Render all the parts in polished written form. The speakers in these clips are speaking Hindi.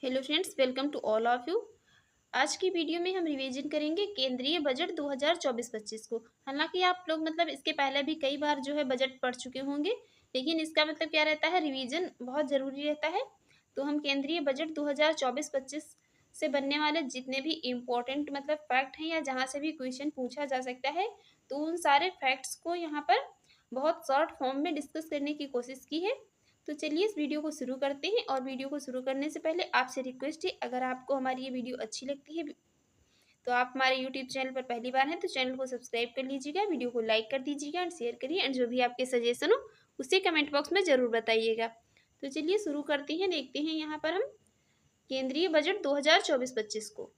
Hello friends, welcome to all of you. आज की वीडियो में हम रिवीजन करेंगे केंद्रीय बजट 2024-25 को। हालांकि आप लोग इसके पहले भी कई बार बजट पढ़ चुके होंगे, लेकिन इसका क्या रहता है, रिवीजन बहुत ज़रूरी रहता है। तो हम केंद्रीय बजट 2024-25 से बनने वाले जितने भी इम्पोर्टेंट फैक्ट हैं या जहाँ से भी क्वेश्चन पूछा जा सकता है, तो उन सारे फैक्ट्स को यहाँ पर बहुत शॉर्ट फॉर्म में डिस्कस करने की कोशिश की है। तो चलिए इस वीडियो को शुरू करते हैं। और वीडियो को शुरू करने से पहले आपसे रिक्वेस्ट है, अगर आपको हमारी ये वीडियो अच्छी लगती है तो आप हमारे यूट्यूब चैनल पर पहली बार हैं तो चैनल को सब्सक्राइब कर लीजिएगा, वीडियो को लाइक कर दीजिएगा एंड शेयर करिए, एंड जो भी आपके सजेशन हो उसे कमेंट बॉक्स में ज़रूर बताइएगा। तो चलिए शुरू करते हैं। देखते हैं यहाँ पर हम केंद्रीय बजट 2024-25 को।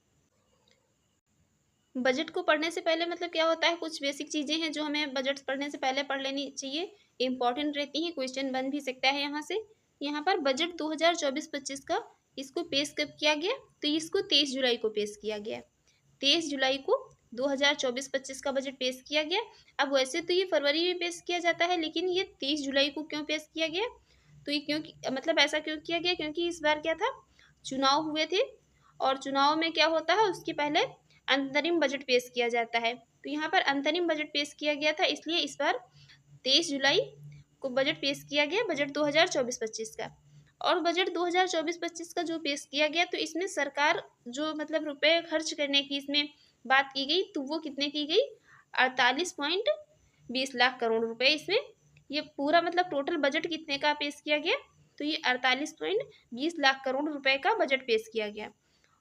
बजट को पढ़ने से पहले क्या होता है, कुछ बेसिक चीज़ें हैं जो हमें बजट पढ़ने से पहले पढ़ लेनी चाहिए, इंपॉर्टेंट रहती हैं, क्वेश्चन बन भी सकता है यहाँ से। यहाँ पर बजट 2024-25 का इसको पेश कब किया गया, तो इसको 23 जुलाई को पेश किया गया। 23 जुलाई को 2024-25 का बजट पेश किया गया। अब वैसे तो ये फरवरी में पेश किया जाता है, लेकिन ये 23 जुलाई को क्यों पेश किया गया, तो ये क्यों ऐसा क्यों किया गया, क्योंकि इस बार क्या था, चुनाव हुए थे, और चुनाव में क्या होता है, उसके पहले अंतरिम बजट पेश किया जाता है। तो यहाँ पर अंतरिम बजट पेश किया गया था, इसलिए इस बार 23 जुलाई को बजट पेश किया गया, बजट 2024-25 का। और बजट 2024-25 का जो पेश किया गया, तो इसमें सरकार जो रुपए खर्च करने की इसमें बात की गई, तो वो कितने की गई, 48.20 लाख करोड़ रुपए। इसमें ये पूरा टोटल बजट कितने का पेश किया गया, तो ये 48.20 लाख करोड़ रुपए का बजट पेश किया गया।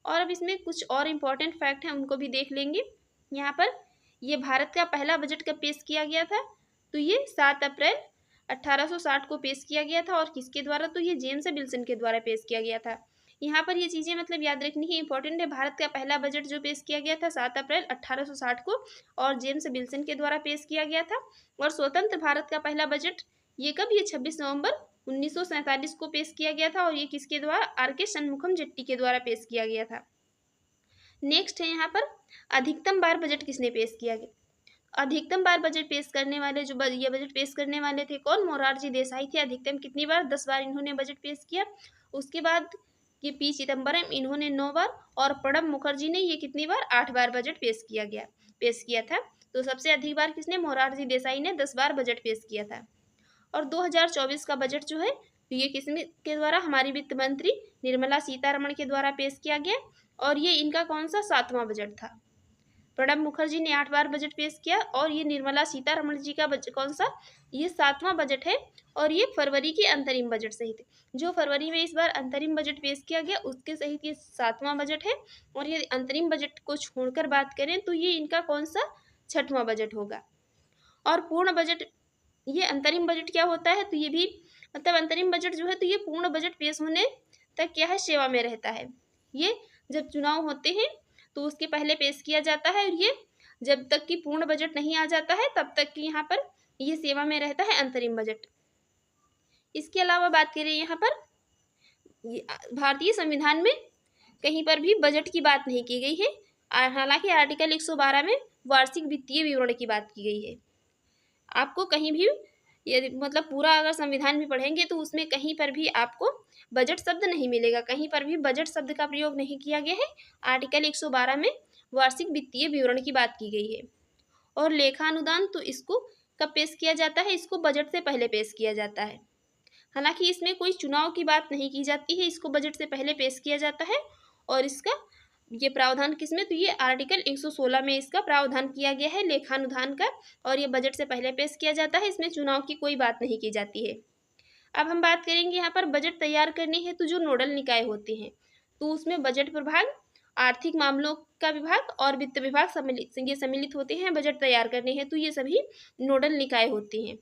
और अब इसमें कुछ और इम्पोर्टेंट फैक्ट हैं, उनको भी देख लेंगे। यहाँ पर ये भारत का पहला बजट कब पेश किया गया था, तो ये 7 अप्रैल 1860 को पेश किया गया था। और किसके द्वारा, तो ये जेम्स विल्सन के द्वारा पेश किया गया था। यहाँ पर ये चीज़ें याद रखनी ही इंपॉर्टेंट है। भारत का पहला बजट जो पेश किया गया था 7 अप्रैल 1860 को, और जेम्स विल्सन के द्वारा पेश किया गया था। और स्वतंत्र भारत का पहला बजट ये कब, ये 26 नवंबर 1947 को पेश किया गया था, और ये किसके द्वारा, आर.के. शनमुखम जेट्टी के द्वारा पेश किया गया था। नेक्स्ट है यहाँ पर अधिकतम बार बजट किसने पेश किया गया। अधिकतम बार बजट पेश करने वाले ये बजट पेश करने वाले थे कौन, मोरारजी देसाई थे। अधिकतम कितनी बार, 10 बार इन्होंने बजट पेश किया। उसके बाद ये पी चिदम्बरम, इन्होंने 9 बार, और प्रणब मुखर्जी ने ये कितनी बार, 8 बार बजट पेश किया था। तो सबसे अधिक बार किसने, मोरारजी देसाई ने 10 बार बजट पेश किया था। और 2024 का बजट जो है, तो ये किसने के द्वारा, हमारी वित्त मंत्री निर्मला सीतारमण के द्वारा पेश किया गया। और ये इनका कौन सा, 7वां बजट था। प्रणब मुखर्जी ने 8 बार बजट पेश किया, और ये निर्मला सीतारमण जी का बजट कौन सा, ये 7वां बजट है। और ये फरवरी के अंतरिम बजट सहित, जो फरवरी में इस बार अंतरिम बजट पेश किया गया उसके सहित ये 7वां बजट है। और ये अंतरिम बजट को छोड़कर बात करें तो ये इनका कौन सा, 6वां बजट होगा। और पूर्ण बजट, ये अंतरिम बजट क्या होता है, तो ये भी अंतरिम बजट जो है, तो ये पूर्ण बजट पेश होने तक क्या है, सेवा में रहता है। ये जब चुनाव होते हैं तो उसके पहले पेश किया जाता है, और ये जब तक कि पूर्ण बजट नहीं आ जाता है तब तक कि यहाँ पर ये सेवा में रहता है अंतरिम बजट। इसके अलावा बात करें यहाँ पर, भारतीय संविधान में कहीं पर भी बजट की बात नहीं की गई है। हालांकि आर्टिकल 112 में वार्षिक वित्तीय विवरण की बात की गई है। आपको कहीं भी ये पूरा अगर संविधान भी पढ़ेंगे तो उसमें कहीं पर भी आपको बजट शब्द नहीं मिलेगा, कहीं पर भी बजट शब्द का प्रयोग नहीं किया गया है। आर्टिकल 112 में वार्षिक वित्तीय विवरण की बात की गई है। और लेखानुदान, तो इसको कब पेश किया जाता है, इसको बजट से पहले पेश किया जाता है। हालांकि इसमें कोई चुनाव की बात नहीं की जाती है, इसको बजट से पहले पेश किया जाता है। और इसका ये प्रावधान किसमें, तो ये आर्टिकल 116 में इसका प्रावधान किया गया है लेखानुदान का। और ये बजट से पहले पेश किया जाता है, इसमें चुनाव की कोई बात नहीं की जाती है। अब हम बात करेंगे यहाँ पर बजट तैयार करने हेतु जो नोडल निकाय होते हैं, तो उसमें बजट प्रभाग, आर्थिक मामलों का विभाग और वित्त विभाग सम्मिलित होते हैं बजट तैयार करने हेतु। ये सभी नोडल निकाय होते हैं।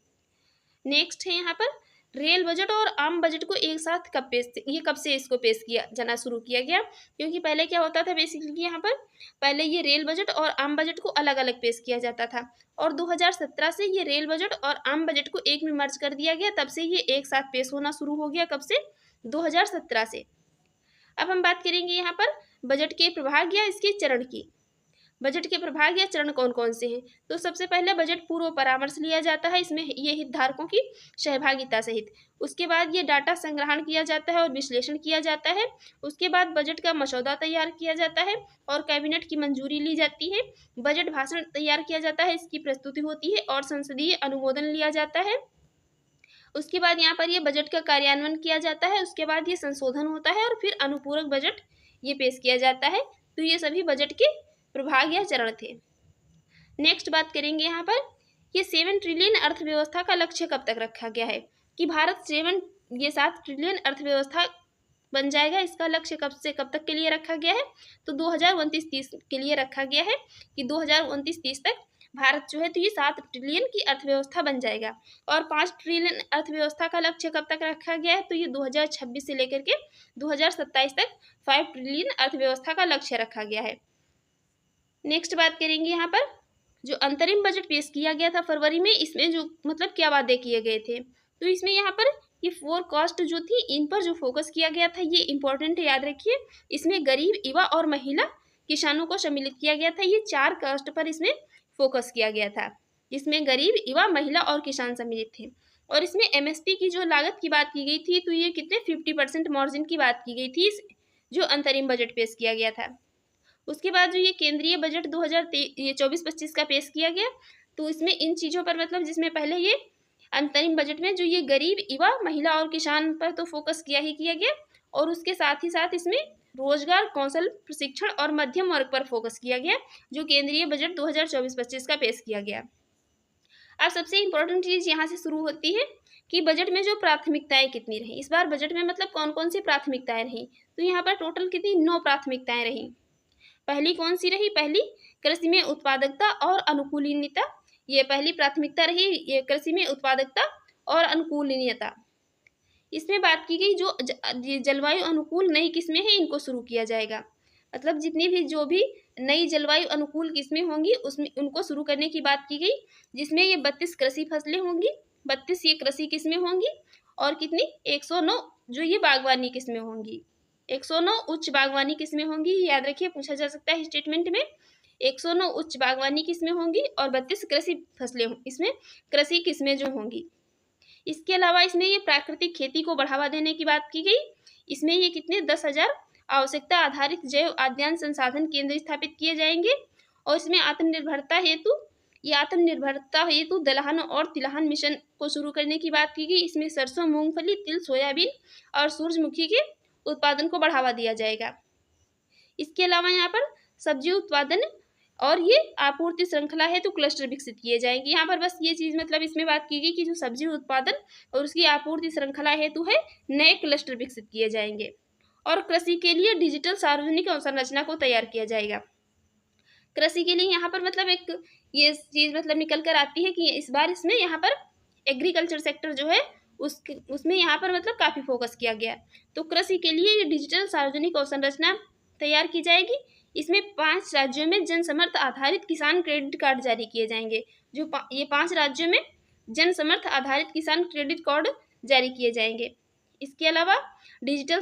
नेक्स्ट है यहाँ पर रेल बजट और आम बजट को एक साथ कब से इसको पेश किया जाना शुरू किया गया, क्योंकि पहले क्या होता था बेसिकली यहाँ पर, पहले ये रेल बजट और आम बजट को अलग अलग पेश किया जाता था। और 2017 से ये रेल बजट और आम बजट को एक में मर्ज कर दिया गया, तब से ये एक साथ पेश होना शुरू हो गया। कब से, 2017 से। अब हम बात करेंगे यहाँ पर बजट के प्रभाग या इसके चरण की। बजट के प्रभाग या चरण कौन कौन से हैं? तो सबसे पहले बजट पूर्व परामर्श लिया जाता है, इसमें ये हितधारकों की सहभागिता सहित। उसके बाद ये डाटा संग्रहण किया जाता है और विश्लेषण किया जाता है। उसके बाद बजट का मसौदा तैयार किया जाता है और कैबिनेट की मंजूरी ली जाती है। बजट भाषण तैयार किया जाता है, इसकी प्रस्तुति होती है और संसदीय अनुमोदन लिया जाता है। उसके बाद यहाँ पर ये बजट का कार्यान्वयन किया जाता है। उसके बाद ये संशोधन होता है और फिर अनुपूरक बजट ये पेश किया जाता है। तो ये सभी बजट के प्रभाग या चरण थे। नेक्स्ट बात करेंगे यहाँ पर, ये 7 ट्रिलियन अर्थव्यवस्था का लक्ष्य कब तक रखा गया है कि भारत 7 ट्रिलियन अर्थव्यवस्था बन जाएगा। इसका लक्ष्य कब से कब तक के लिए रखा गया है? तो 2029-30 के लिए रखा गया है कि 2029-30 तक भारत जो है तो ये 7 ट्रिलियन की अर्थव्यवस्था बन जाएगा। और 5 ट्रिलियन अर्थव्यवस्था का लक्ष्य कब तक रखा गया है? तो ये 2026 से लेकर के 2027 तक 5 ट्रिलियन अर्थव्यवस्था का लक्ष्य रखा गया है। नेक्स्ट बात करेंगे यहाँ पर, जो अंतरिम बजट पेश किया गया था फरवरी में, इसमें जो मतलब क्या वादे किए गए थे? तो इसमें यहाँ पर ये 4 कॉस्ट जो थी इन पर जो फोकस किया गया था, ये इंपॉर्टेंट है, याद रखिए। इसमें गरीब, युवा और महिला किसानों को सम्मिलित किया गया था। ये 4 कास्ट पर इसमें फोकस किया गया था, जिसमें गरीब, युवा, महिला और किसान सम्मिलित थे। और इसमें MSP की जो लागत की बात की गई थी, तो ये कितने 50% मार्जिन की बात की गई थी जो अंतरिम बजट पेश किया गया था। उसके बाद जो ये केंद्रीय बजट 2024-25 का पेश किया गया, तो इसमें इन चीज़ों पर मतलब जिसमें पहले ये अंतरिम बजट में जो ये गरीब, युवा, महिला और किसान पर तो फोकस किया ही किया गया, और उसके साथ ही साथ इसमें रोजगार, कौशल प्रशिक्षण और मध्यम वर्ग पर फोकस किया गया, जो केंद्रीय बजट 2024-25 का पेश किया गया। अब सबसे इम्पोर्टेंट चीज़ यहाँ से शुरू होती है कि बजट में जो प्राथमिकताएं कितनी रहीं इस बार बजट में, मतलब कौन कौन सी प्राथमिकताएं रहीं? तो यहाँ पर टोटल कितनी 9 प्राथमिकताएं रहीं। पहली कौन सी रही? पहली कृषि में उत्पादकता और अनुकूलनीयता, ये पहली प्राथमिकता रही, ये कृषि में उत्पादकता और अनुकूलनीयता। इसमें बात की गई जो जलवायु अनुकूल नई किस्में हैं इनको शुरू किया जाएगा, मतलब जितनी भी जो भी नई जलवायु अनुकूल किस्में होंगी उसमें उनको शुरू करने की बात की गई, जिसमें ये 32 कृषि फसलें होंगी, 32 ये कृषि किस्में होंगी, और कितनी 109 जो ये बागवानी किस्में होंगी, 109 उच्च बागवानी किस्में होंगी। याद रखिए, पूछा जा सकता है स्टेटमेंट में। 109 उच्च बागवानी किस्में होंगी और 32 कृषि फसलें इसमें कृषि किस्में जो होंगी। इसके अलावा इसमें ये प्राकृतिक खेती को बढ़ावा देने की बात की गई। इसमें ये कितने 10,000 आवश्यकता आधारित जैव उद्यान संसाधन केंद्र स्थापित किए जाएंगे। और इसमें आत्मनिर्भरता हेतु दलहन और तिलहन मिशन को शुरू करने की बात की गई। इसमें सरसों, मूंगफली, तिल, सोयाबीन और सूरजमुखी के उत्पादन को बढ़ावा दिया जाएगा। इसके अलावा यहाँ पर सब्जी उत्पादन और ये आपूर्ति श्रृंखला है तो क्लस्टर विकसित किए जाएंगे। यहाँ पर बस ये चीज़ मतलब इसमें बात की गई कि जो सब्जी उत्पादन और उसकी आपूर्ति श्रृंखला हेतु है नए क्लस्टर विकसित किए जाएंगे। और कृषि के लिए डिजिटल सार्वजनिक अवसंरचना को तैयार किया जाएगा। कृषि के लिए यहाँ पर मतलब एक ये चीज़ मतलब निकल कर आती है कि इस बार इसमें यहाँ पर एग्रीकल्चर सेक्टर जो है उसमें यहाँ पर मतलब काफ़ी फोकस किया गया। तो कृषि के लिए ये डिजिटल सार्वजनिक अवसंरचना तैयार की जाएगी। इसमें 5 राज्यों में जन समर्थ आधारित किसान क्रेडिट कार्ड जारी किए जाएंगे। जो ये 5 राज्यों में जन समर्थ आधारित किसान क्रेडिट कार्ड जारी किए जाएंगे। इसके अलावा डिजिटल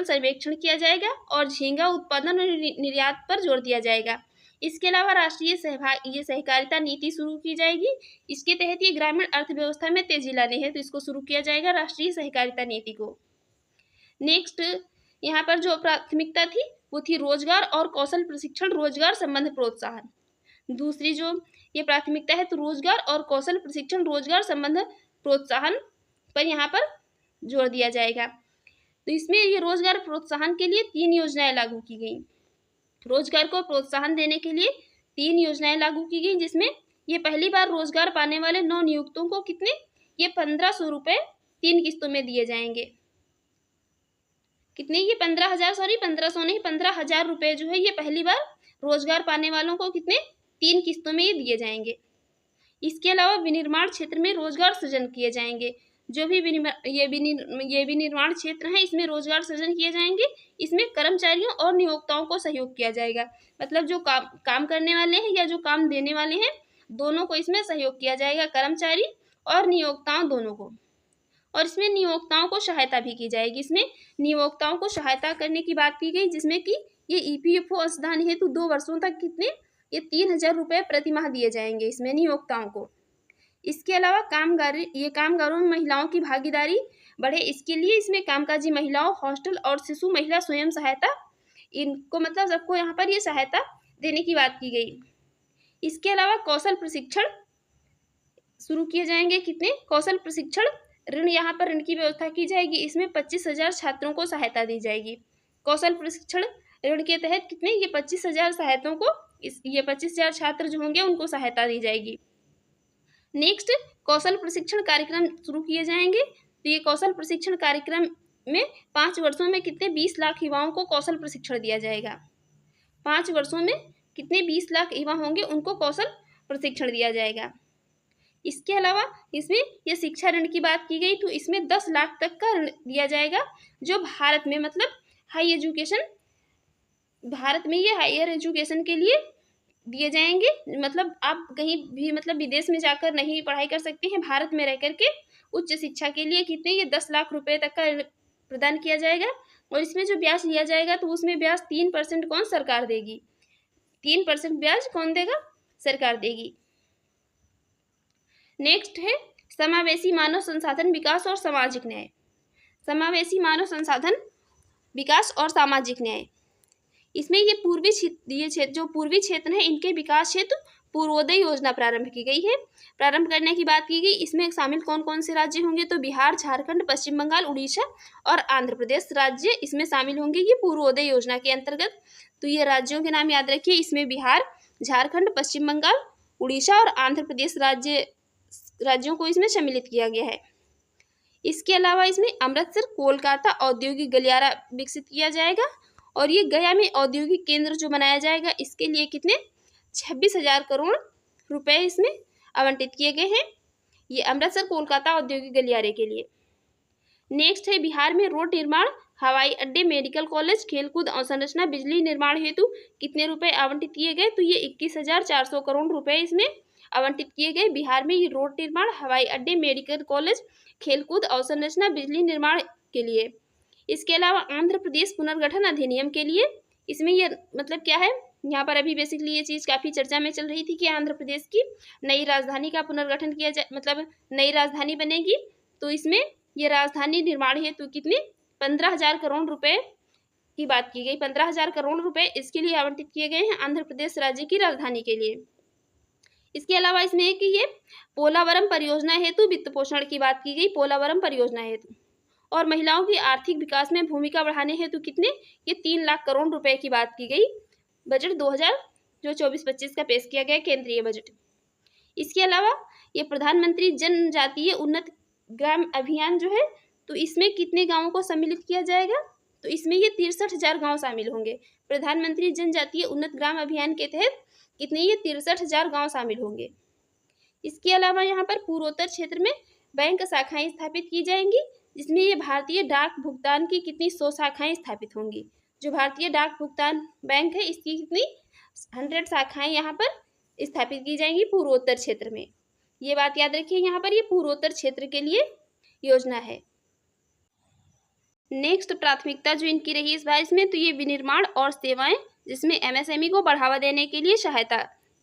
सर्वेक्षण किया जाएगा और झींगा उत्पादन और निर्यात पर जोर दिया जाएगा। इसके अलावा राष्ट्रीय सहकारिता नीति शुरू की जाएगी। इसके तहत ये ग्रामीण अर्थव्यवस्था में तेजी लाने हैं तो इसको शुरू किया जाएगा, राष्ट्रीय सहकारिता नीति को। नेक्स्ट यहाँ पर जो प्राथमिकता थी वो थी रोजगार और कौशल प्रशिक्षण, रोजगार संबंध प्रोत्साहन। दूसरी जो ये प्राथमिकता है तो रोजगार और कौशल प्रशिक्षण, रोजगार संबंध प्रोत्साहन पर यहाँ पर जोर दिया जाएगा। तो इसमें ये रोजगार प्रोत्साहन के लिए 3 योजनाएं लागू की गई। रोजगार को प्रोत्साहन देने के लिए 3 योजनाएं लागू की गई, जिसमें ये पहली बार रोजगार पाने वाले नव नियुक्तों को कितने ये 1500 रुपये 3 किस्तों में दिए जाएंगे। कितने ये 1500 नहीं 15,000 रुपये जो है ये पहली बार रोजगार पाने वालों को कितने 3 किस्तों में ये दिए जाएंगे। इसके अलावा विनिर्माण क्षेत्र में रोजगार सृजन किए जाएंगे। जो भी विनिर्माण क्षेत्र है इसमें रोजगार सृजन किए जाएंगे। इसमें कर्मचारियों और नियोक्ताओं को सहयोग किया जाएगा, मतलब जो काम करने वाले हैं या जो काम देने वाले हैं दोनों को इसमें सहयोग किया जाएगा, कर्मचारी और नियोक्ताओं दोनों को। और इसमें नियोक्ताओं को सहायता भी की जाएगी। इसमें नियोक्ताओं को सहायता करने की बात की गई, जिसमें कि ये EPFO अंशदान हेतु 2 वर्षों तक कितने, ये 3,000 रुपये प्रतिमाह दिए जाएंगे इसमें नियोक्ताओं को। इसके अलावा कामगारों में महिलाओं की भागीदारी बढ़े, इसके लिए इसमें कामकाजी महिलाओं, हॉस्टल और शिशु महिला स्वयं सहायता, इनको मतलब सबको यहाँ पर ये सहायता देने की बात की गई। इसके अलावा कौशल प्रशिक्षण शुरू किए जाएंगे, कितने, कौशल प्रशिक्षण ऋण, यहाँ पर ऋण की व्यवस्था की जाएगी, इसमें 25,000 छात्रों को सहायता दी जाएगी। कौशल प्रशिक्षण ऋण के तहत कितने, ये 25,000 सहायकों को, ये 25,000 छात्र जो होंगे उनको सहायता दी जाएगी। नेक्स्ट, कौशल प्रशिक्षण कार्यक्रम शुरू किए जाएंगे। तो ये कौशल प्रशिक्षण कार्यक्रम में 5 वर्षों में कितने, 20 लाख युवाओं को कौशल प्रशिक्षण दिया जाएगा। 5 वर्षों में कितने, 20 लाख युवा होंगे उनको कौशल प्रशिक्षण दिया जाएगा। इसके अलावा इसमें ये शिक्षा ऋण की बात की गई, तो इसमें 10 लाख तक का ऋण दिया जाएगा, जो भारत में मतलब हाई एजुकेशन, भारत में ये हायर एजुकेशन के लिए दिए जाएंगे। मतलब आप कहीं भी मतलब विदेश में जाकर नहीं पढ़ाई कर सकते हैं, भारत में रह करके उच्च शिक्षा के लिए कितने, ये 10 लाख रुपए तक का प्रदान किया जाएगा। और इसमें जो ब्याज लिया जाएगा तो उसमें ब्याज 3% कौन, सरकार देगी। 3% ब्याज कौन देगा, सरकार देगी। नेक्स्ट है समावेशी मानव संसाधन विकास और सामाजिक न्याय। समावेशी मानव संसाधन विकास और सामाजिक न्याय, इसमें ये जो पूर्वी क्षेत्र है इनके विकास हेतु पूर्वोदय योजना प्रारंभ की गई है। प्रारंभ करने की बात की गई, इसमें शामिल कौन कौन से राज्य होंगे, तो बिहार, झारखंड, पश्चिम बंगाल, उड़ीसा और आंध्र प्रदेश राज्य इसमें शामिल होंगे ये पूर्वोदय योजना के अंतर्गत। तो ये राज्यों के नाम याद रखिए, इसमें बिहार, झारखंड, पश्चिम बंगाल, उड़ीसा और आंध्र प्रदेश राज्यों को इसमें सम्मिलित किया गया है। इसके अलावा इसमें अमृतसर कोलकाता औद्योगिक गलियारा विकसित किया जाएगा, और ये गया में औद्योगिक केंद्र जो बनाया जाएगा इसके लिए कितने, 26,000 करोड़ रुपए इसमें आवंटित किए गए हैं, ये अमृतसर कोलकाता औद्योगिक गलियारे के लिए। नेक्स्ट है बिहार में रोड निर्माण, हवाई अड्डे, मेडिकल कॉलेज, खेलकूद अवसंरचना, बिजली निर्माण हेतु कितने रुपए आवंटित किए गए, तो ये 21,400 करोड़ रुपए इसमें आवंटित किए गए। बिहार में ये रोड निर्माण, हवाई अड्डे, मेडिकल कॉलेज, खेलकूद अवसंरचना, बिजली निर्माण के लिए। इसके अलावा आंध्र प्रदेश पुनर्गठन अधिनियम के लिए, इसमें ये मतलब क्या है, यहाँ पर अभी बेसिकली ये चीज़ काफ़ी चर्चा में चल रही थी कि आंध्र प्रदेश की नई राजधानी का पुनर्गठन किया जाए, मतलब नई राजधानी बनेगी। तो इसमें ये राजधानी निर्माण हेतु कितने, 15,000 करोड़ रुपए की बात की गई। 15,000 करोड़ रुपए इसके लिए आवंटित किए गए हैं आंध्र प्रदेश राज्य की राजधानी के लिए। इसके अलावा इसमें है कि ये पोलावरम परियोजना हेतु वित्त पोषण की बात की गई, पोलावरम परियोजना हेतु। और महिलाओं की आर्थिक विकास में भूमिका बढ़ाने हेतु कितने, ये 3 लाख करोड़ रुपए की बात की गई। बजट 2024-25 का पेश किया गया केंद्रीय बजट। इसके अलावा ये प्रधानमंत्री जनजातीय उन्नत ग्राम अभियान जो है, तो इसमें कितने गांवों को सम्मिलित किया जाएगा, तो इसमें ये 63,000 गांव शामिल होंगे। प्रधानमंत्री जनजातीय उन्नत ग्राम अभियान के तहत कितने, ये 63,000 गांव शामिल होंगे। इसके अलावा यहाँ पर पूर्वोत्तर क्षेत्र में बैंक शाखाएं स्थापित की जाएंगी, जिसमें ये भारतीय डाक भुगतान की कितनी 100 शाखाएं स्थापित होंगी। जो भारतीय डाक भुगतान बैंक है इसकी कितनी 100 शाखाएं यहाँ पर स्थापित की जाएंगी पूर्वोत्तर क्षेत्र में। ये बात याद रखिए, यहाँ पर ये पूर्वोत्तर क्षेत्र के लिए योजना है। नेक्स्ट प्राथमिकता जो इनकी रही इस बार इसमें, तो ये विनिर्माण और सेवाएं, जिसमें MSME को बढ़ावा देने के लिए सहायता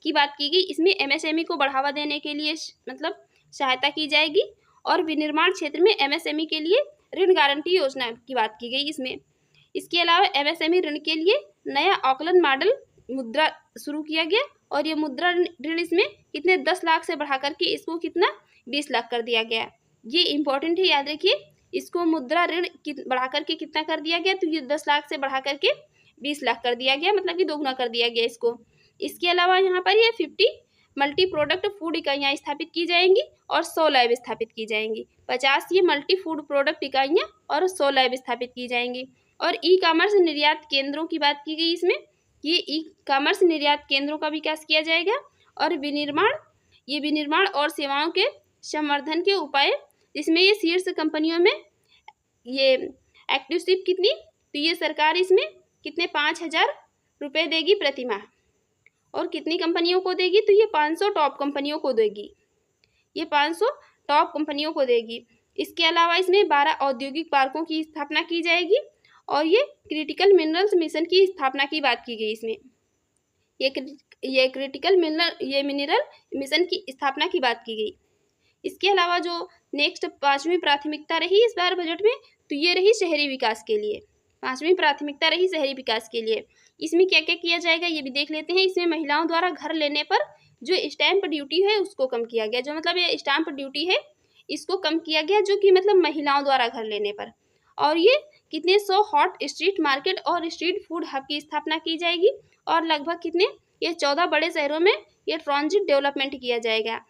की बात की गई। इसमें MSME को बढ़ावा देने के लिए मतलब सहायता की जाएगी, और विनिर्माण क्षेत्र में MSME के लिए ऋण गारंटी योजना की बात की गई इसमें। इसके अलावा MSME ऋण के लिए नया आकलन मॉडल मुद्रा शुरू किया गया, और ये मुद्रा ऋण इसमें कितने 10 लाख से बढ़ा करके इसको कितना 20 लाख कर दिया गया। ये इंपॉर्टेंट है, याद रखिए, इसको मुद्रा ऋण बढ़ा करके कितना कर दिया गया, तो ये 10 लाख से बढ़ा करके 20 लाख कर दिया गया, मतलब कि दोगुना कर दिया गया इसको। इसके अलावा यहाँ पर ये 50 मल्टी प्रोडक्ट फूड इकाइयाँ स्थापित की जाएंगी और 100 लैब स्थापित की जाएंगी। 50 ये मल्टी फूड प्रोडक्ट इकाइयाँ और 100 लैब स्थापित की जाएंगी। और ई कॉमर्स निर्यात केंद्रों की बात की गई इसमें, ये ई कॉमर्स निर्यात केंद्रों का विकास किया जाएगा। और विनिर्माण और सेवाओं के संवर्धन के उपाय, जिसमें ये शीर्ष कंपनियों में ये एक्टिवशिप कितनी, तो ये सरकार इसमें कितने 5,000 रुपये देगी प्रति माह। और कितनी कंपनियों को देगी, तो ये 500 टॉप कंपनियों को देगी, ये 500 टॉप कंपनियों को देगी। इसके अलावा इसमें 12 औद्योगिक पार्कों की स्थापना की जाएगी, और ये क्रिटिकल मिनरल्स मिशन की स्थापना की बात की गई इसमें। ये क्रिटिकल मिनरल मिशन की स्थापना की बात की गई। इसके अलावा जो नेक्स्ट 5वीं प्राथमिकता रही इस बार बजट में, तो ये रही शहरी विकास के लिए। 5वीं प्राथमिकता रही शहरी विकास के लिए। इसमें क्या क्या किया जाएगा ये भी देख लेते हैं। इसमें महिलाओं द्वारा घर लेने पर जो स्टैंप ड्यूटी है उसको कम किया गया। जो मतलब ये स्टैंप ड्यूटी है इसको कम किया गया, जो कि मतलब महिलाओं द्वारा घर लेने पर। और ये कितने 100 हॉट स्ट्रीट मार्केट और स्ट्रीट फूड हब की स्थापना की जाएगी। और लगभग कितने, ये 14 बड़े शहरों में ये ट्रांजिट डेवलपमेंट किया जाएगा।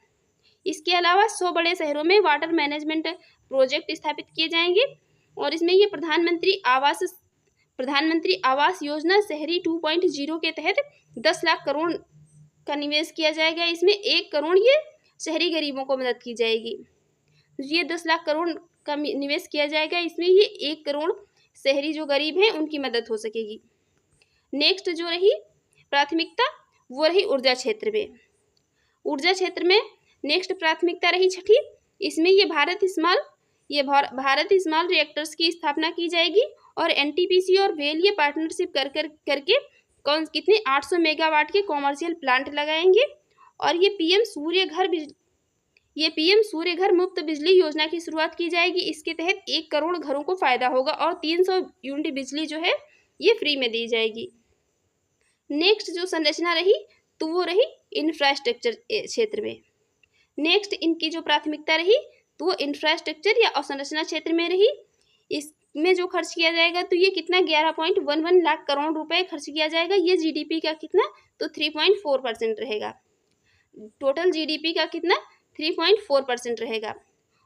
इसके अलावा 100 बड़े शहरों में वाटर मैनेजमेंट प्रोजेक्ट स्थापित किए जाएंगे। और इसमें ये प्रधानमंत्री आवास योजना शहरी 2.0 के तहत 10 लाख करोड़ का निवेश किया जाएगा। इसमें 1 करोड़ ये शहरी गरीबों को मदद की जाएगी। ये 10 लाख करोड़ का निवेश किया जाएगा। इसमें ये 1 करोड़ शहरी जो गरीब हैं उनकी मदद हो सकेगी। नेक्स्ट जो रही प्राथमिकता वो रही ऊर्जा क्षेत्र में। ऊर्जा क्षेत्र में नेक्स्ट प्राथमिकता रही छठी। इसमें ये भारत स्मॉल रिएक्टर्स की स्थापना की जाएगी। और एनटीपीसी और वेल ये पार्टनरशिप करके कितने 800 मेगावाट के कॉमर्शियल प्लांट लगाएंगे। और ये पीएम सूर्य घर मुफ्त बिजली योजना की शुरुआत की जाएगी। इसके तहत 1 करोड़ घरों को फायदा होगा और 300 यूनिट बिजली जो है ये फ्री में दी जाएगी। नेक्स्ट जो संरचना रही तो वो रही इंफ्रास्ट्रक्चर क्षेत्र में। नेक्स्ट इनकी जो प्राथमिकता रही तो वो इंफ्रास्ट्रक्चर या अवसंरचना क्षेत्र में रही। इसमें जो खर्च किया जाएगा तो ये कितना 11.11 लाख करोड़ रुपए खर्च किया जाएगा। ये जीडीपी का कितना, तो 3.4% रहेगा। टोटल जीडीपी का कितना 3.4% रहेगा।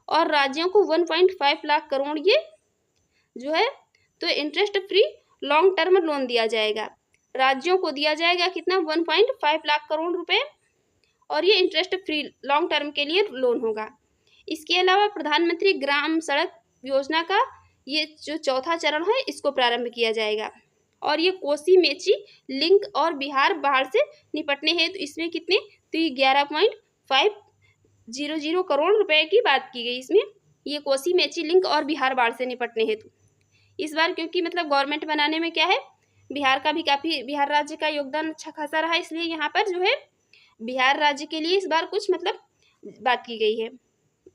और राज्यों को 1.5 लाख करोड़ ये जो है तो interest free long term loan दिया जाएगा। राज्यों को दिया जाएगा कितना 1.5 लाख करोड़ रुपए। और ये इंटरेस्ट फ्री लॉन्ग टर्म के लिए लोन होगा। इसके अलावा प्रधानमंत्री ग्राम सड़क योजना का ये जो चौथा चरण है इसको प्रारंभ किया जाएगा। और ये कोसी मेची लिंक और बिहार बाढ़ से निपटने हेतु तो इसमें कितने, तो ये 11.500 करोड़ रुपए की बात की गई। इसमें ये कोसी मेची लिंक और बिहार बाढ़ से निपटने हेतु इस बार, क्योंकि मतलब गवर्नमेंट बनाने में क्या है बिहार राज्य का योगदान अच्छा खासा रहा, इसलिए यहाँ पर जो है बिहार राज्य के लिए इस बार कुछ मतलब बात की गई है।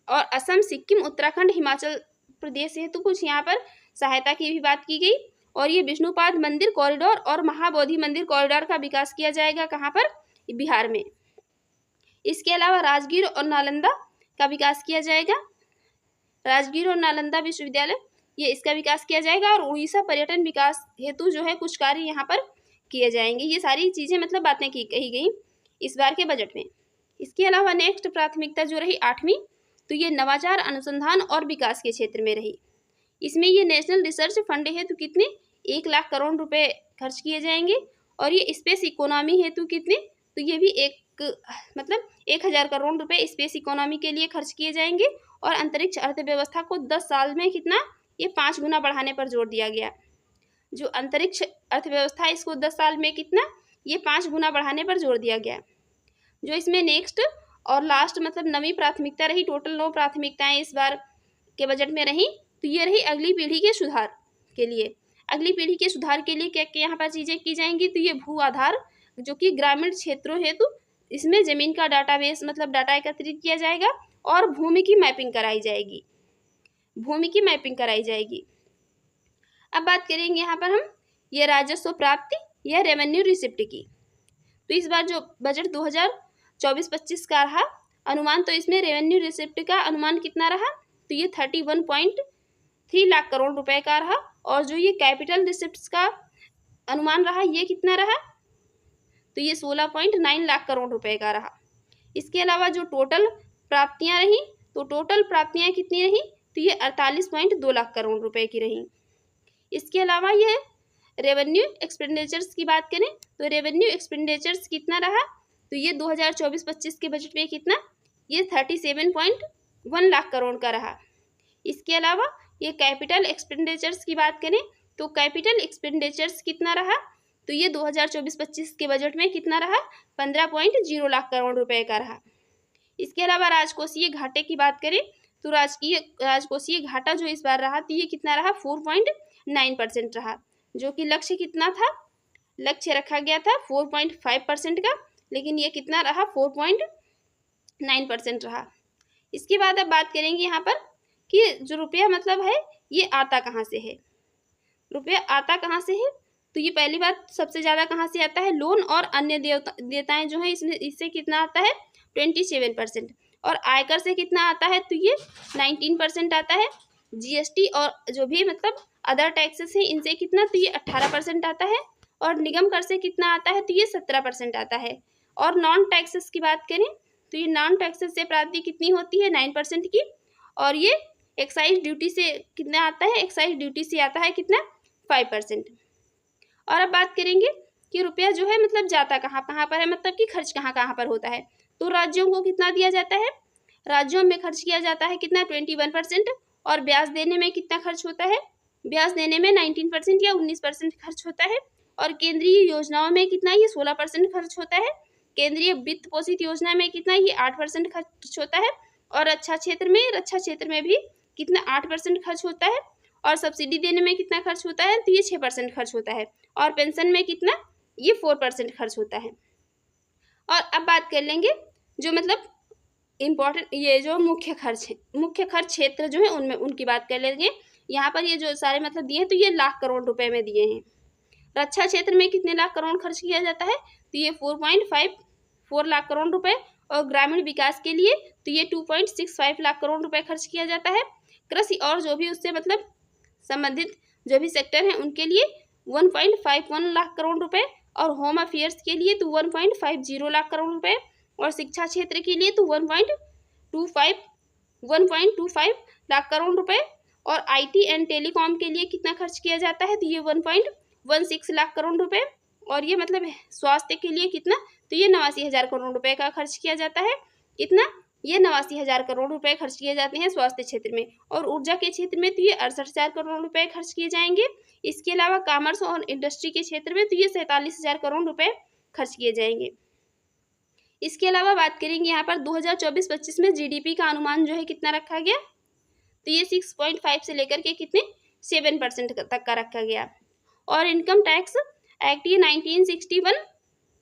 और असम, सिक्किम, उत्तराखंड, हिमाचल प्रदेश हेतु कुछ यहाँ पर सहायता की भी बात की गई। और ये विष्णुपाद मंदिर कॉरिडोर और महाबोधि मंदिर कॉरिडोर का विकास किया जाएगा कहाँ पर, बिहार में। इसके अलावा राजगीर और नालंदा का विकास किया जाएगा। राजगीर और नालंदा विश्वविद्यालय ये इसका विकास किया जाएगा। और उड़ीसा पर्यटन विकास हेतु जो है कुछ कार्य यहाँ पर किए जाएंगे। ये सारी चीज़ें मतलब बातें कही गई इस बार के बजट में। इसके अलावा नेक्स्ट प्राथमिकता जो रही 8वीं, तो ये नवाचार, अनुसंधान और विकास के क्षेत्र में रही। इसमें ये नेशनल रिसर्च फंड हेतु कितने 1 लाख करोड़ रुपए खर्च किए जाएंगे। और ये स्पेस इकोनॉमी हेतु कितने, तो ये भी 1000 करोड़ रुपए स्पेस इकोनॉमी के लिए खर्च किए जाएंगे। और अंतरिक्ष अर्थव्यवस्था को 10 साल में कितना, ये 5 गुना बढ़ाने पर जोर दिया गया। जो अंतरिक्ष अर्थव्यवस्था इसको 10 साल में कितना, ये 5 गुना बढ़ाने पर जोर दिया गया। जो इसमें नेक्स्ट और लास्ट मतलब 9वीं प्राथमिकता रही। टोटल 9 प्राथमिकताएं इस बार के बजट में रही। तो ये रही अगली पीढ़ी के सुधार के लिए। अगली पीढ़ी के सुधार के लिए क्या क्या यहाँ पर चीज़ें की जाएंगी, तो ये भू आधार जो कि ग्रामीण क्षेत्रों हेतु इसमें जमीन का डाटाबेस मतलब डाटा एकत्रित किया जाएगा। और भूमि की मैपिंग कराई जाएगी। अब बात करेंगे यहाँ पर हम ये राजस्व प्राप्ति या रेवेन्यू रिसिप्ट की। तो इस बार जो बजट 2024-25 का रहा अनुमान, तो इसमें रेवेन्यू रिसिप्ट का अनुमान कितना रहा, तो ये 31.3 लाख करोड़ रुपए का रहा। और जो ये कैपिटल रिसिप्ट्स का अनुमान रहा ये कितना रहा, तो ये 16.9 लाख करोड़ रुपए का रहा। इसके अलावा जो टोटल प्राप्तियां रही, तो टोटल प्राप्तियां कितनी रही, तो ये 48.2 लाख करोड़ रुपए की रही। इसके अलावा ये रेवेन्यू एक्सपेंडिचर्स की बात करें तो रेवेन्यू एक्सपेंडिचर्स कितना रहा, तो ये 2024-25 के बजट में कितना, ये 37.1 लाख करोड़ का रहा। इसके अलावा ये कैपिटल एक्सपेंडिचर्स की बात करें तो कैपिटल एक्सपेंडिचर्स कितना रहा, तो ये 2024-25 के बजट में कितना रहा, 15.0 लाख करोड़ रुपए का रहा। इसके अलावा राजकोषीय घाटे की बात करें तो राजकोषीय घाटा जो इस बार रहा तो ये कितना रहा, 9% रहा, जो कि लक्ष्य कितना था, लक्ष्य रखा गया था 4.5% का, लेकिन ये कितना रहा 4.9% रहा। इसके बाद अब बात करेंगे यहाँ पर कि जो रुपया मतलब है ये आता कहाँ से है, रुपया आता कहाँ से है। तो ये पहली बात सबसे ज़्यादा कहाँ से आता है, लोन और अन्य देयताएं जो है इसमें, इससे कितना आता है 27%। और आयकर से कितना आता है, तो ये 19% आता है। जीएसटी और जो भी मतलब अदर टैक्सेस हैं इनसे कितना, तो ये 18% आता है। और निगम कर से कितना आता है, तो ये 17% आता है। और नॉन टैक्सेस की बात करें तो ये नॉन टैक्सेस से प्राप्ति कितनी होती है 9% की। और ये एक्साइज ड्यूटी से कितना आता है, एक्साइज ड्यूटी से आता है कितना 5%। और अब बात करेंगे कि रुपया जो है मतलब जाता कहाँ कहाँ पर है, मतलब कि खर्च कहाँ कहाँ पर होता है। तो राज्यों को कितना दिया जाता है, राज्यों में खर्च किया जाता है कितना 21%। और ब्याज देने में कितना खर्च होता है, ब्याज देने में 19% या 19% खर्च होता है। और केंद्रीय योजनाओं में कितना, ये 16% खर्च होता है। केंद्रीय वित्त पोषित योजना में कितना, ये 8% खर्च होता है। और रक्षा क्षेत्र में भी कितना 8% खर्च होता है। और सब्सिडी देने में कितना खर्च होता है, तो ये 6% खर्च होता है। और पेंशन में कितना, ये 4% खर्च होता है। और अब बात कर लेंगे जो मतलब इम्पोर्टेंट ये जो मुख्य खर्च है, मुख्य खर्च क्षेत्र जो है उनमें उनकी बात कर लेंगे। यहाँ पर ये जो सारे मतलब दिए हैं तो ये लाख करोड़ रुपए में दिए हैं। रक्षा क्षेत्र में कितने लाख करोड़ खर्च किया जाता है, तो ये 4.54 लाख करोड़ रुपए। और ग्रामीण विकास के लिए तो ये 2.65 लाख करोड़ रुपए खर्च किया जाता है। कृषि और जो भी उससे मतलब संबंधित जो भी सेक्टर हैं उनके लिए 1.51 लाख करोड़ रुपए। और होम अफेयर्स के लिए तो 1.50 लाख करोड़ रुपए। और शिक्षा क्षेत्र के लिए तो 1.25 लाख करोड़ रुपए। और आईटी एंड टेलीकॉम के लिए कितना खर्च किया जाता है, तो ये 1.16 लाख करोड़ रुपए। और ये मतलब स्वास्थ्य के लिए कितना, तो ये 89,000 करोड़ रुपए का खर्च किया जाता है। कितना, ये 89,000 करोड़ रुपए खर्च किए जाते हैं स्वास्थ्य क्षेत्र में। और ऊर्जा के क्षेत्र में तो ये 68,000 करोड़ रुपए खर्च किए जाएंगे। इसके अलावा कॉमर्स और इंडस्ट्री के क्षेत्र में तो ये 47,000 करोड़ रुपए खर्च किए जाएंगे। इसके अलावा बात करेंगे यहाँ पर 2024-25 में जीडीपी का अनुमान जो है कितना रखा गया, तो ये 6.5 से लेकर के कितने 7% तक का रखा गया। और इनकम टैक्स एक्ट ये 1961,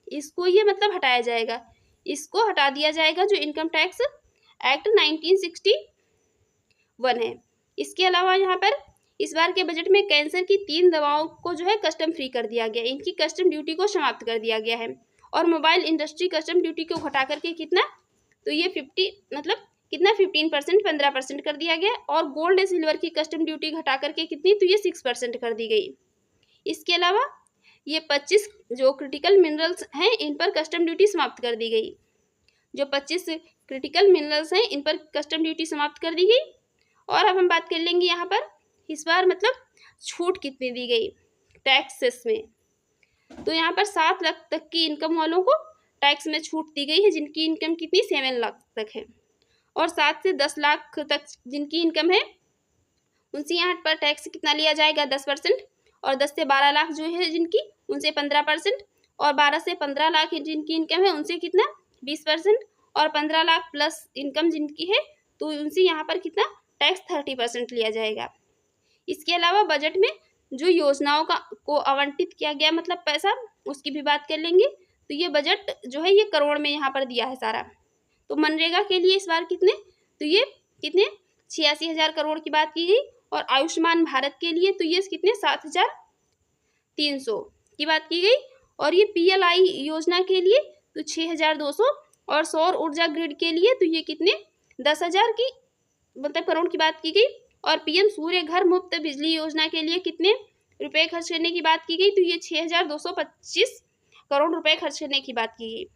इसको ये मतलब हटाया जाएगा, इसको हटा दिया जाएगा जो इनकम टैक्स एक्ट 1961 है। इसके अलावा यहाँ पर इस बार के बजट में कैंसर की 3 दवाओं को जो है कस्टम फ्री कर दिया गया, इनकी कस्टम ड्यूटी को समाप्त कर दिया गया है। और मोबाइल इंडस्ट्री कस्टम ड्यूटी को घटा करके कितना, तो ये 15% 15% कर दिया गया। और गोल्ड एंड सिल्वर की कस्टम ड्यूटी घटा करके कितनी, तो ये 6% कर दी गई। इसके अलावा ये 25 जो क्रिटिकल मिनरल्स हैं इन पर कस्टम ड्यूटी समाप्त कर दी गई, जो 25 क्रिटिकल मिनरल्स हैं इन पर कस्टम ड्यूटी समाप्त कर दी गई। और अब हम बात कर लेंगे यहाँ पर इस बार मतलब छूट कितनी दी गई टैक्सेस में। तो यहाँ पर 7 लाख तक की इनकम वालों को टैक्स में छूट दी गई है, जिनकी इनकम कितनी 7 लाख तक है। और 7 से 10 लाख तक जिनकी इनकम है उनसे यहाँ पर टैक्स कितना लिया जाएगा 10%। और 10 से 12 लाख जो है जिनकी, उनसे 15%। और 12 से 15 लाख जिनकी इनकम है उनसे कितना 20%। और 15 लाख प्लस इनकम जिनकी है तो उनसे यहाँ पर कितना टैक्स 30% लिया जाएगा। इसके अलावा बजट में जो योजनाओं को आवंटित किया गया मतलब पैसा, उसकी भी बात कर लेंगे। तो ये बजट जो है ये करोड़ में यहाँ पर दिया है सारा। तो मनरेगा के लिए इस बार कितने, तो ये कितने 86,000 करोड़ की बात की गई। और आयुष्मान भारत के लिए तो ये कितने 7,300 की बात की गई। और ये PLI योजना के लिए तो 6,200। और सौर ऊर्जा ग्रिड के लिए तो ये कितने 10,000 की मतलब करोड़ की बात की गई। और PM सूर्य घर मुफ्त बिजली योजना के लिए कितने रुपए खर्च करने की बात की गई, तो ये 6,225 करोड़ रुपए खर्च करने की बात की गई।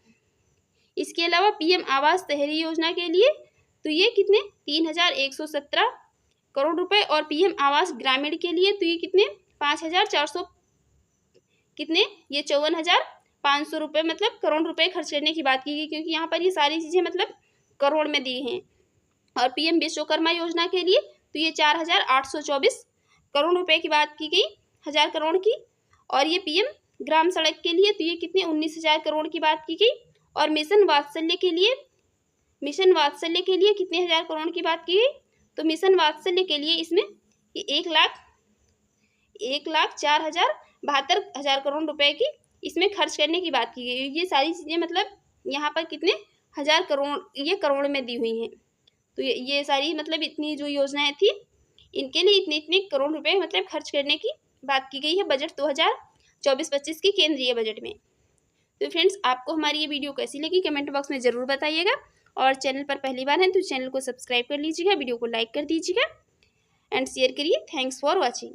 इसके अलावा PM आवास शहरी योजना के लिए तो ये कितने 3,117 करोड़ रुपए। और PM आवास ग्रामीण के लिए तो ये कितने 5,400 कितने ये 54,500 रुपये मतलब करोड़ रुपए खर्च करने की बात की गई, क्योंकि यहाँ पर ये सारी चीज़ें मतलब करोड़ में दी हैं। और PM विश्वकर्मा योजना के लिए तो ये 4,824 करोड़ रुपए की बात की गई, 1,000 करोड़ की। और ये PM ग्राम सड़क के लिए तो ये कितने 19,000 करोड़ की बात की गई। और मिशन वात्सल्य के लिए कितने 1,000 करोड़ की बात की गई, तो मिशन वात्सल्य के लिए इसमें 1 1,04,72,000 करोड़ रुपए की इसमें खर्च करने की बात की गई। ये सारी चीज़ें मतलब यहाँ पर कितने हज़ार करोड़, ये करोड़ में दी हुई हैं। तो ये सारी मतलब इतनी जो योजनाएं थी, इनके लिए इतने इतने करोड़ रुपए मतलब खर्च करने की बात की गई है बजट 2024-25 की केंद्रीय बजट में। तो फ्रेंड्स, आपको हमारी ये वीडियो कैसी लगी कमेंट बॉक्स में ज़रूर बताइएगा, और चैनल पर पहली बार हैं तो चैनल को सब्सक्राइब कर लीजिएगा, वीडियो को लाइक कर दीजिएगा एंड शेयर करिए। Thanks for watching.